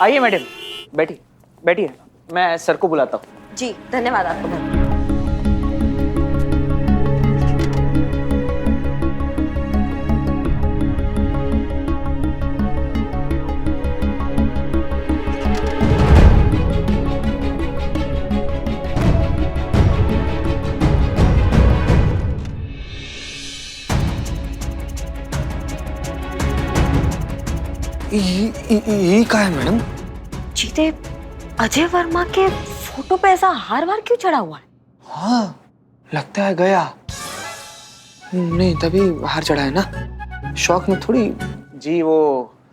आइए मैडम, बैठिए बैठिए, मैं सर को बुलाता हूँ। जी धन्यवाद आपको बहुत। ये क्या है मैडम? जीते, अजय वर्मा के फोटो पे ऐसा हार वार क्यों चढ़ा हुआ है? हाँ, लगता है गया। नहीं, तभी हार चढ़ा है ना, शौक में थोड़ी। जी वो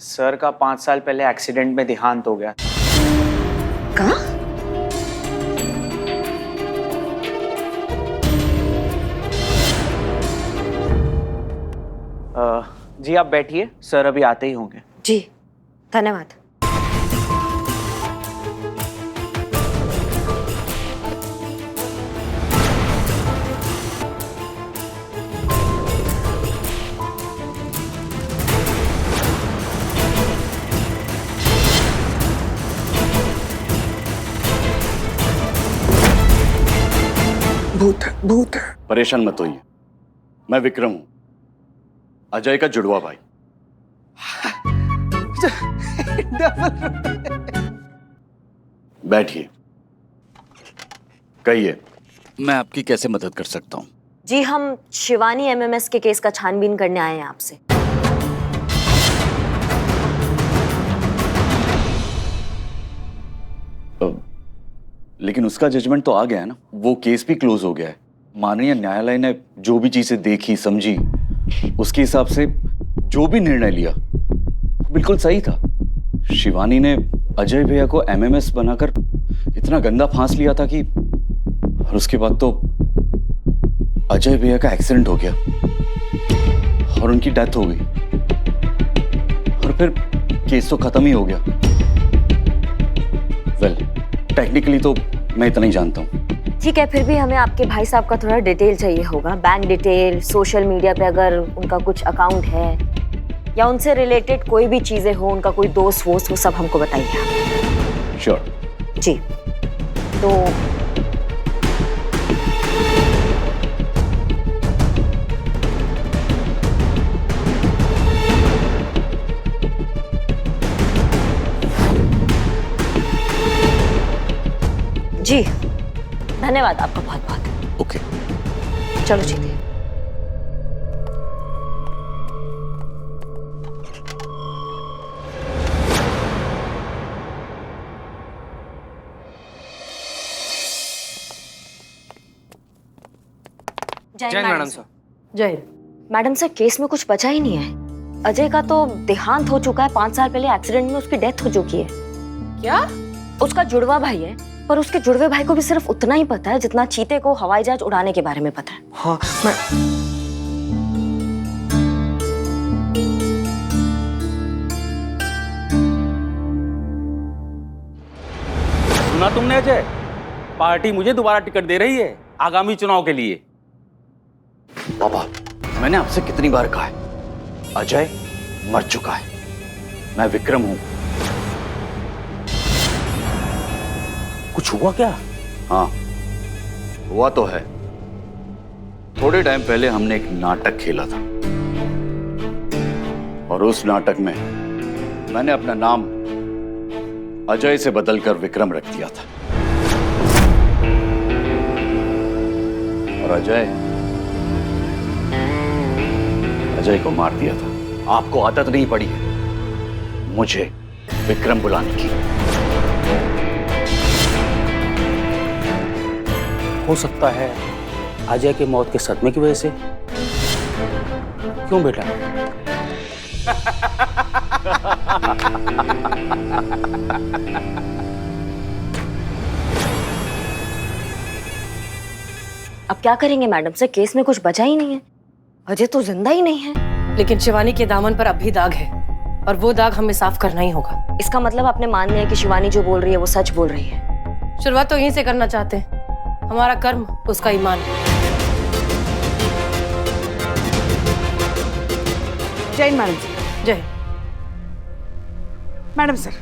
सर का 5 साल पहले एक्सीडेंट में देहांत हो गया। कहाँ? जी आप बैठिए, सर अभी आते ही होंगे। जी धन्यवाद। भूत है, भूत है। परेशान मत होइए, मैं विक्रम हूं, अजय का जुड़वा भाई। बैठिए, कहिए मैं आपकी कैसे मदद कर सकता हूं? जी हम शिवानी एमएमएस के केस का छानबीन करने आए हैं आपसे। लेकिन उसका जजमेंट तो आ गया है ना, वो केस भी क्लोज हो गया है। माननीय न्यायालय ने जो भी चीजें देखी समझी, उसके हिसाब से जो भी निर्णय लिया बिल्कुल सही था। शिवानी ने अजय भैया को एमएमएस बनाकर इतना गंदा फांस लिया था कि, और उसके बाद तो अजय भैया का एक्सीडेंट हो गया और उनकी डेथ हो गई, और फिर केस तो खत्म ही हो गया। वेल, टेक्निकली तो मैं इतना ही जानता हूँ। ठीक है, फिर भी हमें आपके भाई साहब का थोड़ा डिटेल चाहिए होगा, बैंक डिटेल, सोशल मीडिया पे अगर उनका कुछ अकाउंट है या उनसे रिलेटेड कोई भी चीजें हो, उनका कोई दोस्त वोस्त, वो सब हमको बताइए। श्योर। जी तो जी धन्यवाद आपका बहुत बहुत। ओके। चलो जीते। जय मैडम सर। जय मैडम सर, केस में कुछ बचा ही नहीं है। अजय का तो देहांत हो चुका है, 5 साल पहले एक्सीडेंट में उसकी डेथ हो चुकी है। क्या? उसका जुड़वा भाई है, पर उसके जुड़वे भाई को भी सिर्फ उतना ही पता है जितना चीते को हवाई जहाज उड़ाने के बारे में पता है। हाँ, मैं सुना तुमने अजय? पार्टी मुझे दोबारा टिकट दे रही है आगामी चुनाव के लिए। पापा, मैंने आपसे कितनी बार कहा है, अजय मर चुका है, मैं विक्रम हूं। कुछ हुआ क्या? हाँ, हुआ तो है। थोड़े टाइम पहले हमने एक नाटक खेला था, और उस नाटक में मैंने अपना नाम अजय से बदलकर विक्रम रख दिया था। और अजय को मार दिया था। आपको आदत नहीं पड़ी है मुझे विक्रम बुलाने की। हो सकता है अजय के मौत के सदमे की वजह से। क्यों बेटा? अब क्या करेंगे मैडम सर, केस में कुछ बचा ही नहीं है, अजय तो जिंदा ही नहीं है। लेकिन शिवानी के दामन पर अब भी दाग है, और वो दाग हमें साफ करना ही होगा। इसका मतलब आपने मान लिया कि शिवानी जो बोल रही है वो सच बोल रही है। शुरुआत तो यहीं से करना चाहते हैं, हमारा कर्म उसका ईमान। जय मैडम सर। जय। मैडम सर,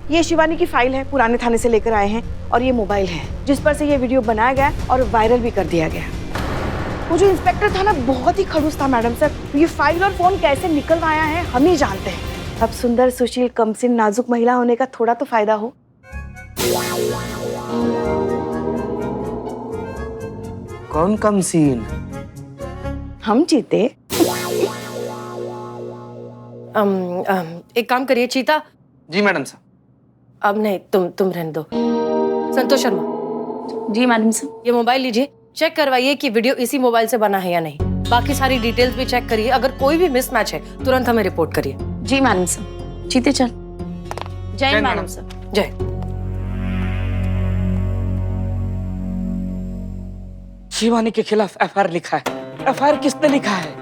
ये शिवानी की फाइल है, पुराने थाने से लेकर आए हैं, और ये मोबाइल है जिस पर से ये वीडियो बनाया गया और वायरल भी कर दिया गया। वो जो इंस्पेक्टर था ना, बहुत ही खड़ूस था मैडम सर। ये फाइल और फोन कैसे निकलवाया है हम ही जानते हैं। अब सुंदर, सुशील, कमसिन, नाजुक महिला होने का थोड़ा तो फायदा हो। कौन कम सीन? हम जीते। एक काम करिए चीता। जी मैडम साहब। अब नहीं, तुम रहने दो। संतोष शर्मा, जी मैडम साहब। ये मोबाइल लीजिए, चेक करवाइए कि वीडियो इसी मोबाइल से बना है या नहीं। बाकी सारी डिटेल्स भी चेक करिए, अगर कोई भी मिसमैच है तुरंत हमें रिपोर्ट करिए। जी मैडम साहब। जीते चल। जय मैडम साहब। जय। शिवानी के खिलाफ एफआईआर लिखा है। एफआईआर किसने लिखा है?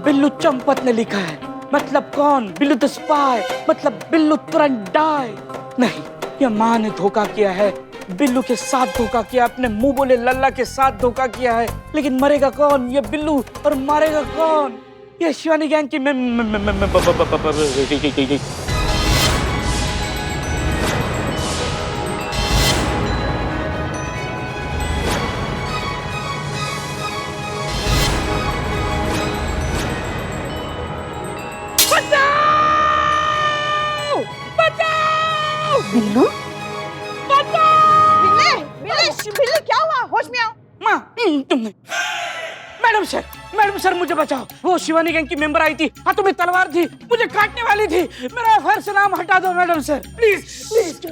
बिल्लू चंपत ने लिखा है। मतलब कौन? बिल्लू द स्पाई, मतलब बिल्लू तुरंत डाई। नहीं, ये माँ ने धोखा किया है, बिल्लू के साथ धोखा किया, अपने मुंह बोले लल्ला के साथ धोखा किया है। लेकिन मरेगा कौन? ये बिल्लू। और मारेगा कौन? ये शिवानी गैंग की बिल्लू, बिल्ले क्या हुआ? होश में आओ। माँ, तुमने मैडम सर मुझे बचाओ। वो शिवानी गैंग की मेंबर आई थी, हाथों में तलवार थी, मुझे काटने वाली थी। मेरा एफआईआर से नाम हटा दो madam sir, please please.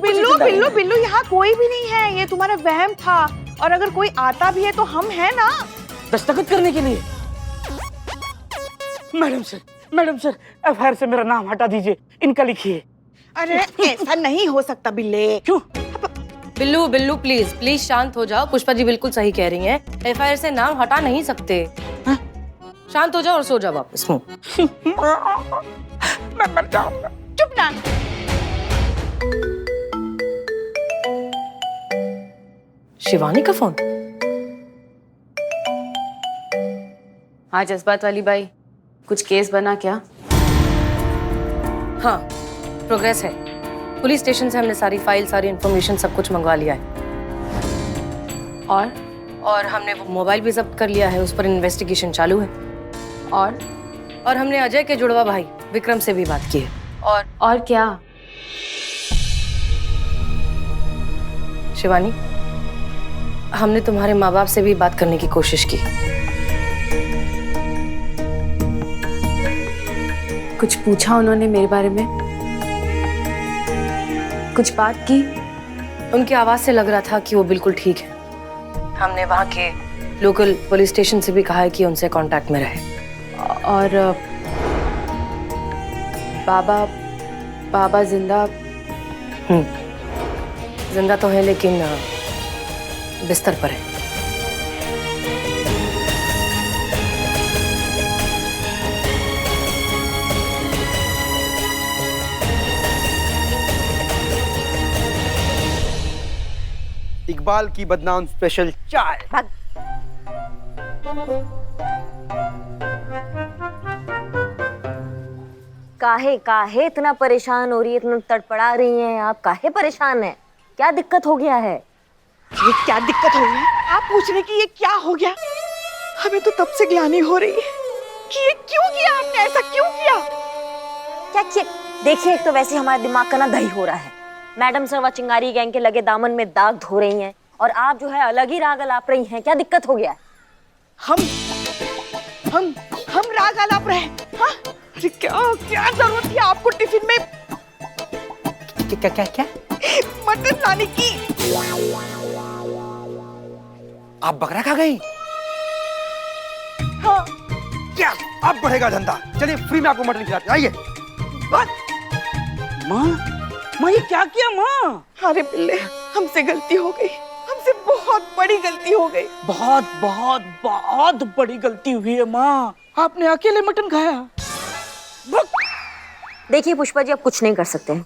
Billu, यहाँ कोई भी नहीं है, ये तुम्हारा वहम था। और अगर कोई आता भी है तो हम हैं ना, दस्तखत करने के लिए। मैडम सर एफआईआर से मेरा नाम हटा दीजिए, इनका लिखिए। अरे ऐसा नहीं हो सकता बिल्ले। क्यों? बिल्लू प्लीज शांत हो जाओ। पुष्पा जी बिल्कुल सही कह रही हैं, एफआईआर से नाम हटा नहीं सकते। शांत हो जाओ और सो जाओ वापस। मैं मर जाऊंगा। चुप ना। शिवानी का फोन। हाँ जज्बात वाली बाई, कुछ केस बना क्या? हाँ, प्रोग्रेस है। पुलिस स्टेशन से हमने सारी फाइल, सारी इंफॉर्मेशन, सब कुछ मंगवा लिया है। और हमने वो मोबाइल भी जब्त कर लिया है, उस पर इन्वेस्टिगेशन चालू है। और हमने अजय के जुड़वा भाई विक्रम से भी बात की है। और क्या? शिवानी, हमने तुम्हारे माँ बाप से भी बात करने की कोशिश की। कुछ पूछा उन्होंने मेरे बारे में? कुछ बात की? उनकी आवाज से लग रहा था कि वो बिल्कुल ठीक है। हमने वहाँ के लोकल पुलिस स्टेशन से भी कहा है कि उनसे कांटेक्ट में रहे। और बाबा जिंदा? जिंदा तो है लेकिन बिस्तर पर है। इकबाल की बदनाम स्पेशल चाय। काहे इतना परेशान हो रही है, इतना तड़पड़ा रही हैं आप? काहे परेशान है? क्या दिक्कत हो गया है? ये क्या दिक्कत हो गई? आप पूछ रहे कि ये क्या हो गया? हमें तो तब से ग्लानि हो रही है कि ये क्यों किया आपने, ऐसा क्यों किया? क्या किया? देखिए, एक तो वैसे हमारा दिमाग का ना दही हो रहा है। मैडम सरवा चिंगारी गैंग के लगे दामन में दाग धो रही हैं और आप जो है अलग ही राग अलाप रही हैं। क्या दिक्कत हो गया? हम राग अलाप रहे हैं? हाँ? अरे क्या जरूरत थी आपको टिफिन में क्या मटन लाने की? आप बकरा खा गई? हाँ। क्या अब बढ़ेगा धंधा? चलिए फ्री में आपको मटन खिलाते हैं, आइए। माँ ये क्या किया माँ? अरे बिल्ले, हमसे गलती हो गई, हमसे बहुत बड़ी गलती हो गई। बहुत बड़ी गलती हुई है माँ। आपने अकेले मटन खाया। देखिए पुष्पा जी, आप कुछ नहीं कर सकते हैं।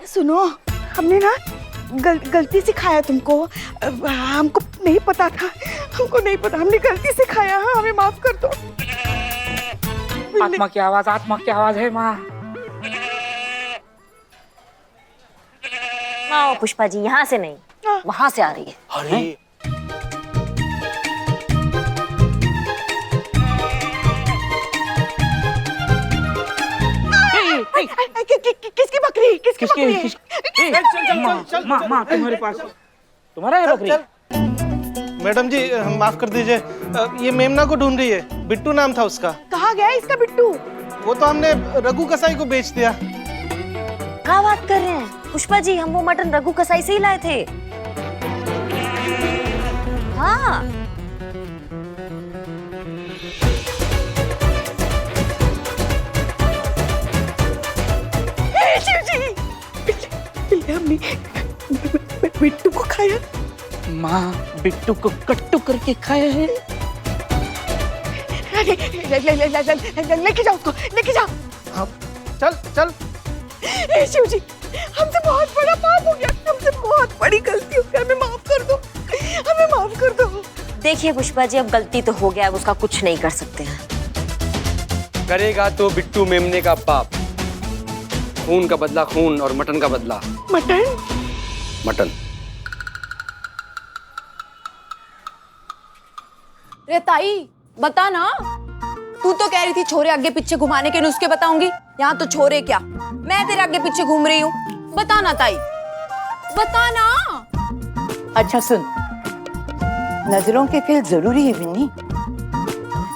सुनो, हमने ना गलती से खाया तुमको, हमको नहीं पता था। हमको नहीं पता, हमने गलती से खाया। हाँ, हमें माफ कर दो। आत्मा की आवाज है माँ। आओ पुष्पा जी, यहाँ से नहीं, वहां से आ रही है। अरे किसकी बकरी? किसकी बकरी है? माँ तुम्हारे पास तुम्हारा है बकरी? मैडम जी माफ कर दीजिए, ये मेमना को ढूंढ रही है। बिट्टू नाम था उसका। कहाँ गया इसका बिट्टू? वो तो हमने रघु कसाई को बेच दिया। क्या बात कर रहे हैं पुष्पा जी? हम वो मटन रघु कसाई से ही लाए थे। हाँ, शिव जी, हमने बिट्टू को खाया। माँ बिट्टू को कट्टू करके खाया है। लेके जाओ उसको, लेके जाओ। हाँ, चल चल। शिव जी, हमसे बहुत बड़ा पाप हो गया, हमसे बहुत बड़ी गलती हो गई, हमें माफ कर दो, हमें माफ कर दो। देखिए पुष्पा जी, अब गलती तो हो गया, अब उसका कुछ नहीं कर सकते हैं। करेगा तो बिट्टू मेमने का पाप, खून का बदला खून और मटन का बदला मटन? मटन। रे ताई बता ना, तू तो कह रही थी छोरे आगे पीछे घुमाने के नुस्खे बताऊंगी, यहाँ तो छोरे क्या, मैं तेरे आगे पीछे घूम रही हूँ। बता ना ताई, बता ना। अच्छा सुन, नजरों के खेल जरूरी है विन्नी।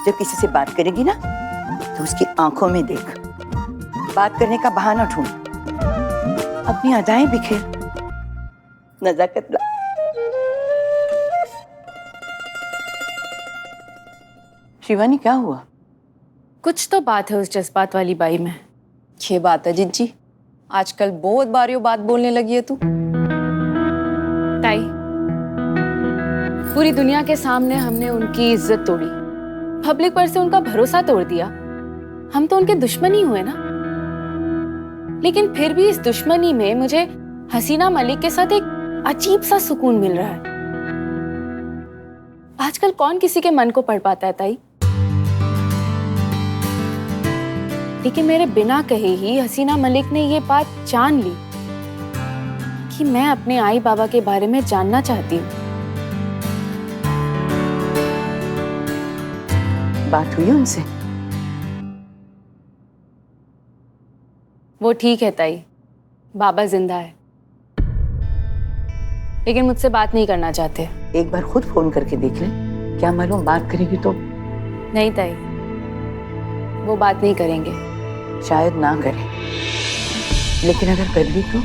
जब किसी से बात करेगी ना तो उसकी आंखों में देख, बात करने का बहाना ढूंढ, अपनी अदाएं बिखेर, नजाकत ला। शिवानी क्या हुआ? कुछ तो बात है उस जज्बात वाली बाई में। ये बात है जिज्जी, आजकल बहुत बारियों बात बोलने लगी है तू। ताई, पूरी दुनिया के सामने हमने उनकी इज्जत तोड़ी, पब्लिक पर से उनका भरोसा तोड़ दिया। हम तो उनके दुश्मन ही हुए ना। लेकिन फिर भी इस दुश्मनी में मुझे हसीना मलिक के साथ एक अजीब सा सुकून मिल रहा है। आजकल कौन किसी के मन को पढ़ पाता है ताई? लेकिन मेरे बिना कहे ही हसीना मलिक ने ये बात जान ली कि मैं अपने आई बाबा के बारे में जानना चाहती हूँ। बात हुई उनसे? वो ठीक है ताई, बाबा जिंदा है, लेकिन मुझसे बात नहीं करना चाहते। एक बार खुद फोन करके देख ले, क्या मालूम बात करेगी तो। नहीं ताई, वो बात नहीं करेंगे। शायद ना करे, लेकिन अगर कर ली तो?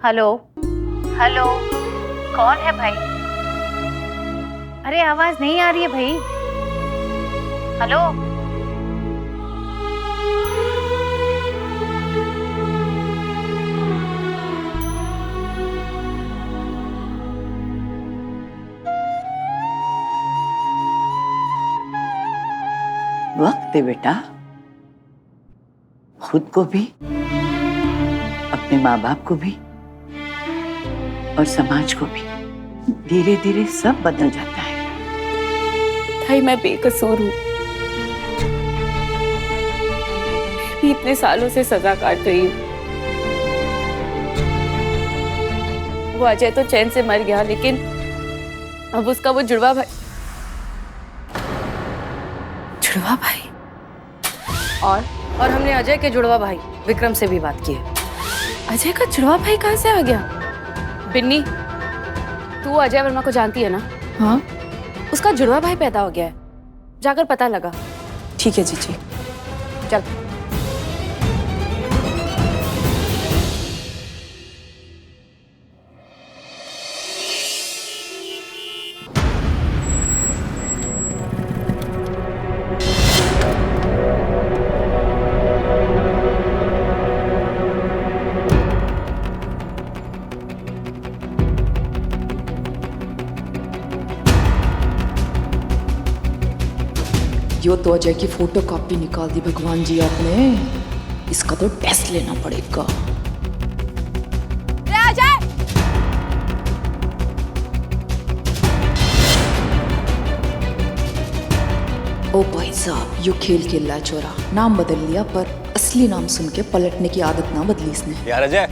हेलो हेलो, कौन है भाई? अरे आवाज नहीं आ रही है भाई। हेलो, वक्त दे बेटा, खुद को भी, अपने माँ बाप को भी और समाज को भी। धीरे धीरे सब बदल जाता है। भाई मैं बेकसूर हूँ, भी इतने सालों से सजा काट रही हूँ। वो अजय तो चैन से मर गया, लेकिन अब उसका वो जुड़वा भाई और हमने अजय के जुड़वा भाई विक्रम से भी बात की है। अजय का जुड़वा भाई कहाँ से आ गया? बिन्नी, तू अजय वर्मा को जानती है ना? हाँ, उसका जुड़वा भाई पैदा हो गया है, जाकर पता लगा। ठीक है जीजी, चल। तो अजय की फोटो कॉपी निकाल दी भगवान जी आपने। इसका तो टेस्ट लेना पड़ेगा। अजय! ओ भाई साहब, यू खेल खेला चोरा, नाम बदल लिया पर असली नाम सुन के पलटने की आदत ना बदली इसने। यार अजय,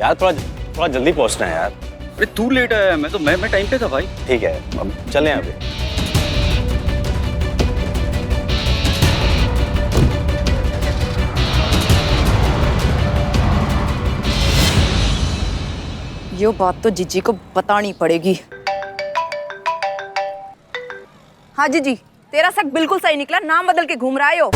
यार थोड़ा जल्दी पहुंचना है यार। अरे तू लेट आया है, मैं टाइम पे था भाई। ठीक है, अब चलें अभी। ये बात तो जीजी को बतानी पड़ेगी। हाँ जीजी, तेरा शक बिल्कुल सही निकला, नाम बदल के घूम रहा है यो।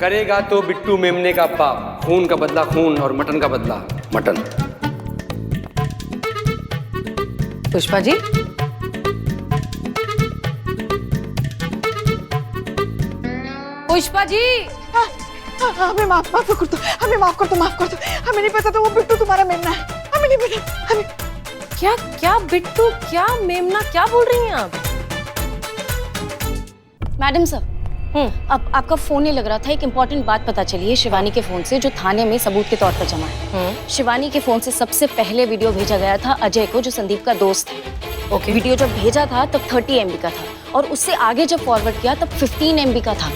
करेगा तो बिट्टू मेमने का बाप, खून का बदला खून और मटन का बदला मटन। पुष्पा जी, पुष्पा जी, हमें माफ कर दो, हमें माफ कर दो, हमें नहीं पता था वो बिट्टू तुम्हारा मेमना है, हमें नहीं पता। हमें क्या बिट्टू, क्या मेमना, क्या बोल रही हैं आप? मैडम सर, अब आपका फोन नहीं लग रहा था। एक इम्पोर्टेंट बात पता चली है शिवानी के फोन से, जो थाने में सबूत के तौर पर जमा है। शिवानी के फोन से सबसे पहले वीडियो भेजा गया था अजय को, जो संदीप का दोस्त है। ओके। वीडियो जब भेजा था तब 30 MB का था, और उससे आगे जब फॉरवर्ड किया तब 15 MB का था।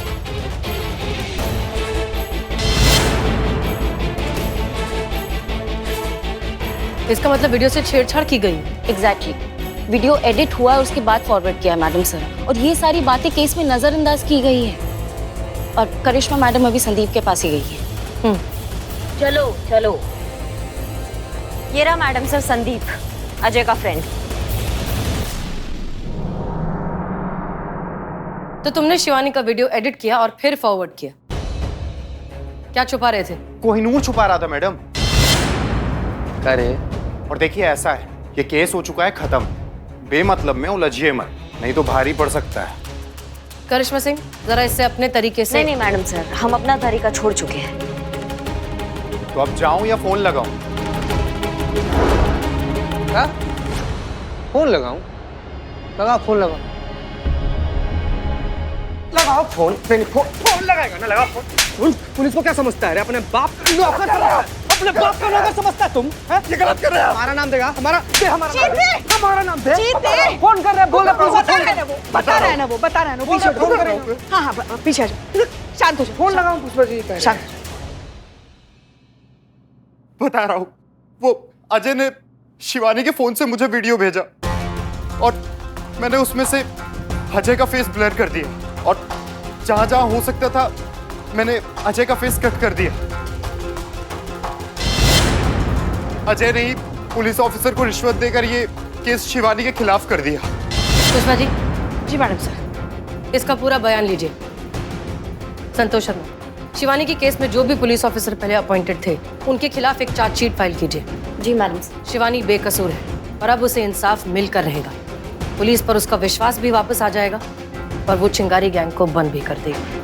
इसका मतलब वीडियो से छेड़छाड़ की गई। एग्जैक्टली। वीडियो एडिट हुआ और उसके बाद फॉरवर्ड किया मैडम सर, और ये सारी बातें केस में नजरअंदाज की गई है। और करिश्मा मैडम अभी संदीप के पास ही गई है। चलो, ये रहा मैडम सर संदीप, अजय का फ्रेंड। तो तुमने शिवानी का वीडियो एडिट किया और फिर फॉरवर्ड किया, क्या छुपा रहे थे? कोहिनूर छुपा रहा था मैडम। करे और देखिए ऐसा है, ये केस हो चुका है खत्म, बेमतलब में उलझिए मत, नहीं तो भारी पड़ सकता है। करिश्मा सिंह, जरा इससे अपने तरीके से। नहीं मैडम सर, हम अपना तरीका छोड़ चुके हैं। तो अब जाऊं या फोन लगाऊं? फोन लगाऊं? लगा फोन लगाओ। लगाओ फोन। फोन लगाएगा ना, लगाओ फोन। पुलिस को क्या समझता है रे? अपने बाप का नौकर समझता है, अपने बाप का नौकर समझता है तुम? ये गलत कर रहे हो। हमारा नाम देगा, हमारा नाम दे। फोन कर रहे हैं, बोल रहे हैं, बता रहे हैं ना वो, पीछे फोन कर रहे हैं। हाँ, पीछे आ जाओ, शांत हो जाओ। फोन लगाऊं पुष्पा जी? शांत। बता रहा हूं, वो अजय ने शिवानी के फोन से मुझे वीडियो भेजा और मैंने उसमें से अजय का फेस ब्लर कर दिया, और जहां जहां हो सकता था मैंने अजय का फेस कट कर दिया। अजय ने ही पुलिस ऑफिसर को रिश्वत देकर ये केस शिवानी के खिलाफ कर दिया। पुष्पा जी। जी मैडम सर। इसका पूरा बयान लीजिए। संतोष शर्मा, शिवानी के केस में जो भी पुलिस ऑफिसर पहले अपॉइंटेड थे, उनके खिलाफ एक चार्जशीट फाइल कीजिए। जी मैडम। शिवानी बेकसूर है और अब उसे इंसाफ मिलकर रहेगा। पुलिस पर उसका विश्वास भी वापस आ जाएगा और वो चिंगारी गैंग को बंद भी कर देगी।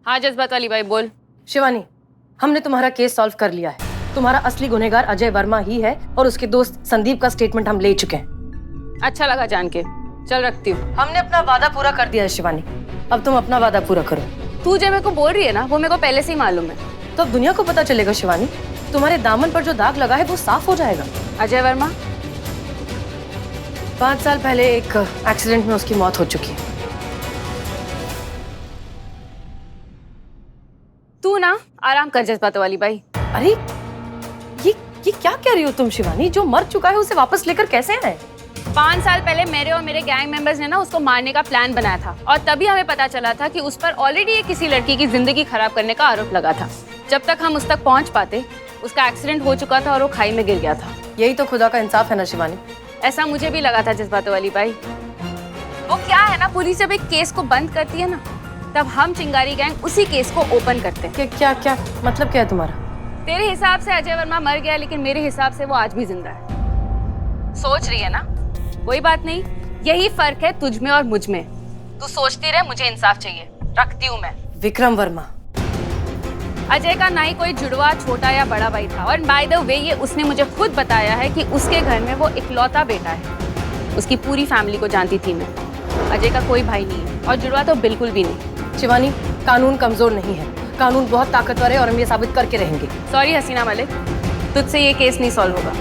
हाँ जज्बात वाली बाई बोल। शिवानी, हमने तुम्हारा केस सॉल्व कर लिया है। तुम्हारा असली गुनहगार अजय वर्मा ही है और उसके दोस्त संदीप का स्टेटमेंट हम ले चुके हैं। अच्छा लगा जान के, चल रखती हूँ। हमने अपना वादा पूरा कर दिया है शिवानी, अब तुम अपना वादा पूरा करो। तू जो मेरे को बोल रही है ना, वो मेरे को पहले से ही मालूम है। तो अब दुनिया को पता चलेगा शिवानी, तुम्हारे दामन पर जो दाग लगा है वो साफ हो जाएगा। अजय वर्मा 5 साल पहले एक एक्सीडेंट में उसकी मौत हो चुकी है। तू ना आराम कर जज्बातों वाली बाई। अरे ये क्या कह रही हो तुम शिवानी? जो मर चुका है उसे वापस लेकर कैसे आए? 5 साल पहले मेरे और मेरे गैंग मेंबर्स ने ना उसको मारने का प्लान बनाया था, और तभी हमें पता चला था कि उस पर ऑलरेडी किसी लड़की की जिंदगी खराब करने का आरोप लगा था। जब तक हम उस तक पहुंच पाते उसका एक्सीडेंट हो चुका था और वो खाई में गिर गया था। यही तो खुदा का इंसाफ है ना शिवानी। ऐसा मुझे भी लगा था जज्बातों वाली बाई। वो क्या है ना, पुलिस जब एक केस को बंद करती है ना, तब हम चिंगारी गैंग उसी केस को ओपन करते हैं। क्या क्या मतलब क्या है तुम्हारा? तेरे हिसाब से अजय वर्मा मर गया, लेकिन मेरे हिसाब से वो आज भी जिंदा है। सोच रही है ना? कोई बात नहीं, यही फर्क है तुझ में और मुझ में। तू सोचती रहे, मुझे इंसाफ चाहिए, रखती हूँ मैं। विक्रम वर्मा। अजय का ना ही कोई जुड़वा छोटा या बड़ा भाई था, और बाय द वे ये उसने मुझे खुद बताया है कि उसके घर में वो इकलौता बेटा है। उसकी पूरी फैमिली को जानती थी मैं। अजय का कोई भाई नहीं है और जुड़वा तो बिल्कुल भी नहीं। शिवानी, कानून कमजोर नहीं है, कानून बहुत ताकतवर है और हम ये साबित करके रहेंगे। सॉरी हसीना मलिक, तुझसे ये केस नहीं सॉल्व होगा।